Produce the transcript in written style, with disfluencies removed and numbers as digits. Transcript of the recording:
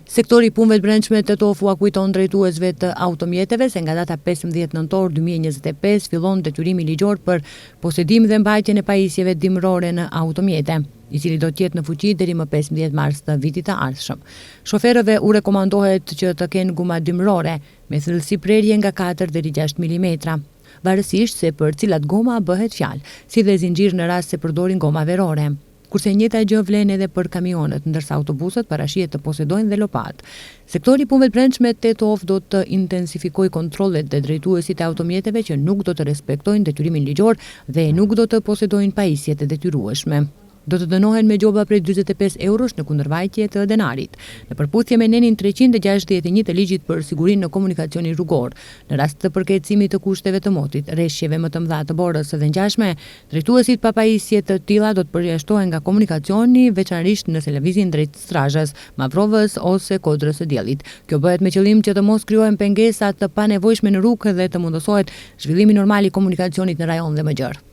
Sektori i punëve të brendshme Tetov u kujton drejtuesve të automjeteve se nga data 15 nëntor 2025 fillon detyrimi ligjor për posedim dhe mbajtjen e pajisjeve dimrore në automjete, i cili do të jetë në fuqi deri më 15 mars të vitit të ardhshëm. Shoferëve u rekomandohet që të kenë guma dimrore me thellësi prerje nga 4 deri 6 mm, varësisht se për cilat goma bëhet fjalë, si dhe zinxhir në rast se përdorin goma verore. Kurse njëjta gjë vlen edhe për kamionet, ndërsa autobuset parashihet të posedojnë dhe lopat. Sektori i punëve të brendshme Tetov do të intensifikojë kontrollet dhe drejtuesit e automjeteve që nuk do të respektojnë detyrimin ligjor dhe nuk do të posedojnë pajisjet e detyrueshme. Do të dënohen me gjoba prej 45 eurosh në kundërvajtje të denarit, në përputhje me nenin 361 të ligjit për sigurinë në komunikacionin rrugor. Në rast të përkeqësimit të kushteve të motit, rreshjeve më të mëdha të borës dhe ngjashme, drejtuesit pa pajisje të tilla do të përjashtohen nga komunikacioni, veçanërisht nëse lëvizin drejt strazhës, mavrovës ose kodrës së diellit. Kjo bëhet me qëllim që të mos krijohen pengesa të panevojshme në rrugë dhe të mundësohet zhvillimi normal i komunikacionit në rajon dhe më gjerë.